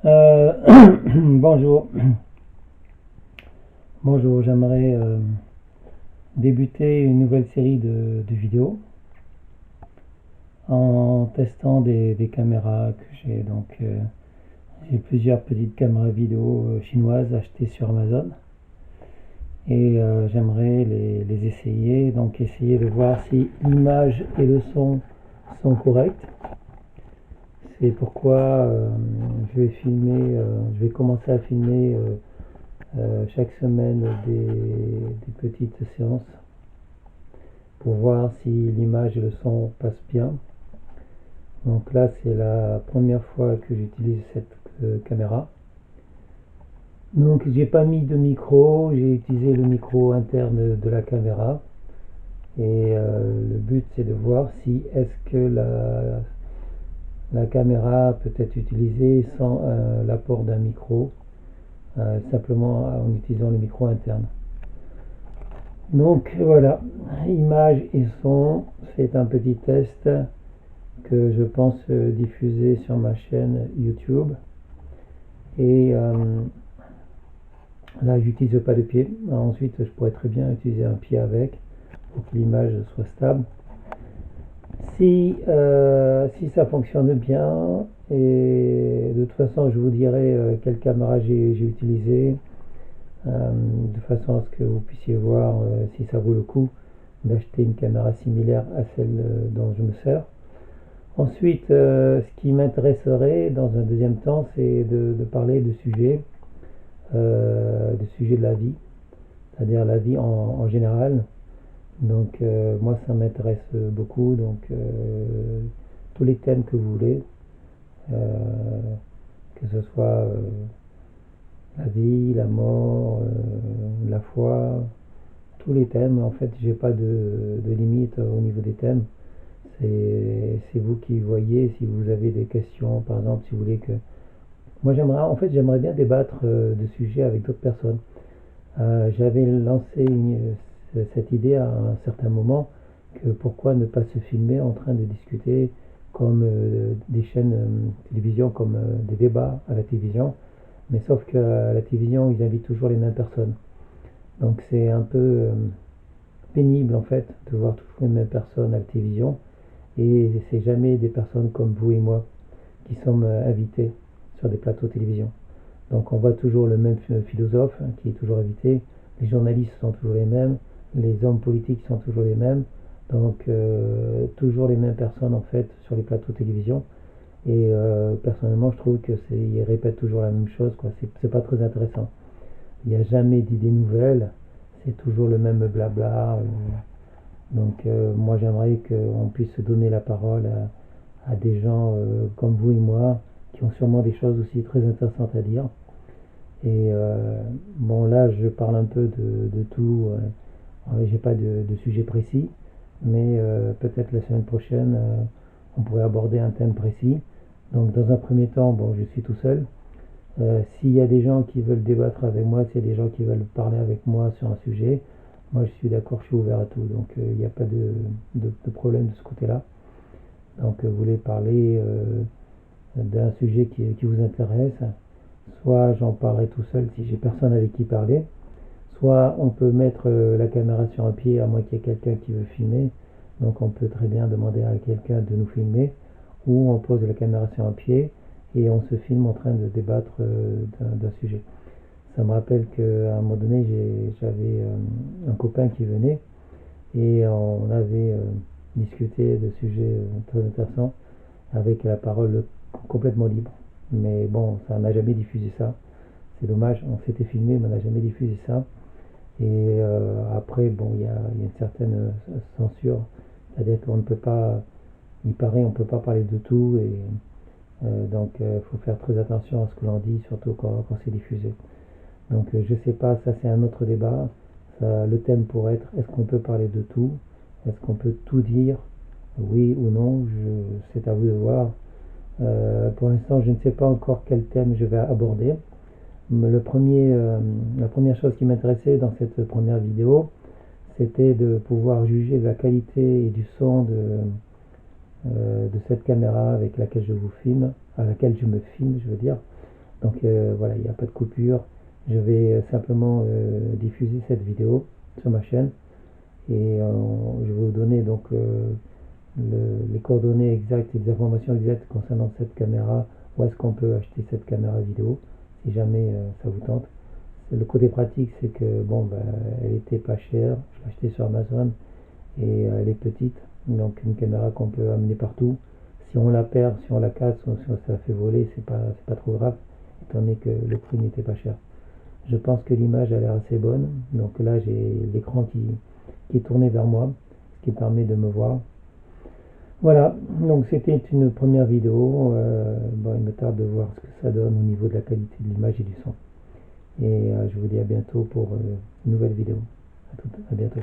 Euh, bonjour, bonjour, j'aimerais débuter une nouvelle série de vidéos en testant des caméras que j'ai. J'ai plusieurs petites caméras vidéo chinoises achetées sur Amazon et j'aimerais les essayer, donc essayer de voir si l'image et le son sont corrects. C'est pourquoi je vais commencer à filmer chaque semaine des petites séances pour voir si l'image et le son passent bien. Donc là, c'est la première fois que j'utilise cette caméra. Donc j'ai pas mis de micro, j'ai utilisé le micro interne de la caméra. Et le but c'est de voir si est-ce que la caméra peut être utilisée sans l'apport d'un micro, simplement en utilisant le micro interne. Donc voilà, image et son, c'est un petit test que je pense diffuser sur ma chaîne YouTube. Et là, j'utilise pas de pied. Ensuite, je pourrais très bien utiliser un pied avec pour que l'image soit stable. Si ça fonctionne bien, et de toute façon, je vous dirai quelle caméra j'ai utilisé, de façon à ce que vous puissiez voir si ça vaut le coup d'acheter une caméra similaire à celle dont je me sers. Ensuite, ce qui m'intéresserait dans un deuxième temps, c'est de parler de sujets de la vie, c'est-à-dire la vie en général. Donc moi, ça m'intéresse beaucoup. Donc tous les thèmes que vous voulez, euh, que ce soit la vie, la mort, la foi, tous les thèmes. En fait, j'ai pas de limite au niveau des thèmes. C'est vous qui voyez si vous avez des questions, par exemple, si vous voulez que moi j'aimerais bien débattre de sujets avec d'autres personnes. J'avais lancé cette idée à un certain moment que pourquoi ne pas se filmer en train de discuter comme des chaînes télévision, comme des débats à la télévision, mais sauf qu'à la télévision ils invitent toujours les mêmes personnes. Donc c'est un peu pénible en fait de voir toujours les mêmes personnes à la télévision et c'est jamais des personnes comme vous et moi qui sommes invités sur des plateaux de télévision. Donc on voit toujours le même philosophe qui est toujours invité, les journalistes sont toujours les mêmes, les hommes politiques sont toujours les mêmes, donc toujours les mêmes personnes en fait sur les plateaux de télévision. Et personnellement je trouve que ils répètent toujours la même chose, quoi. C'est pas très intéressant. Il n'y a jamais d'idées nouvelles, c'est toujours le même blabla. Donc moi j'aimerais qu'on puisse donner la parole à des gens comme vous et moi qui ont sûrement des choses aussi très intéressantes à dire. Et bon, là, je parle un peu de tout. J'ai pas de sujet précis, mais peut-être la semaine prochaine, on pourrait aborder un thème précis. Donc, dans un premier temps, bon, je suis tout seul. S'il y a des gens qui veulent débattre avec moi, s'il y a des gens qui veulent parler avec moi sur un sujet, moi je suis d'accord, je suis ouvert à tout. Donc, il n'y a pas de problème de ce côté-là. Donc, vous voulez parler d'un sujet qui vous intéresse, soit j'en parlerai tout seul si j'ai personne avec qui parler, soit on peut mettre la caméra sur un pied à moins qu'il y ait quelqu'un qui veut filmer, donc on peut très bien demander à quelqu'un de nous filmer, ou on pose la caméra sur un pied et on se filme en train de débattre d'un sujet. Ça me rappelle qu'à un moment donné, j'avais un copain qui venait et on avait discuté de sujets très intéressants avec la parole complètement libre. Mais bon, ça n'a jamais diffusé ça. C'est dommage, on s'était filmé, mais on n'a jamais diffusé ça. Et après, bon, il y a une certaine censure. C'est-à-dire qu'on ne peut pas, il paraît, on ne peut pas parler de tout. Et donc, il faut faire très attention à ce que l'on dit, surtout quand c'est diffusé. Donc, je sais pas, ça c'est un autre débat. Ça, le thème pourrait être, est-ce qu'on peut parler de tout? Est-ce qu'on peut tout dire? Oui ou non? C'est à vous de voir. Pour l'instant, je ne sais pas encore quel thème je vais aborder. La première chose qui m'intéressait dans cette première vidéo, c'était de pouvoir juger de la qualité et du son de cette caméra avec laquelle je vous filme, à laquelle je me filme, je veux dire. Donc voilà, il n'y a pas de coupure. Je vais simplement diffuser cette vidéo sur ma chaîne et je vais vous donner donc les coordonnées exactes, les informations exactes concernant cette caméra, où est-ce qu'on peut acheter cette caméra vidéo, si jamais ça vous tente. Le côté pratique, c'est que bon, ben, elle était pas chère, je l'ai achetée sur Amazon et elle est petite, donc une caméra qu'on peut amener partout. Si on la perd, si on la casse ou si on se la fait voler, c'est pas trop grave, étant donné que le prix n'était pas cher. Je pense que l'image a l'air assez bonne, donc là j'ai l'écran qui est tourné vers moi, ce qui permet de me voir. Voilà, donc c'était une première vidéo. Bon, il me tarde de voir ce que ça donne au niveau de la qualité de l'image et du son. Et je vous dis à bientôt pour une nouvelle vidéo. À bientôt.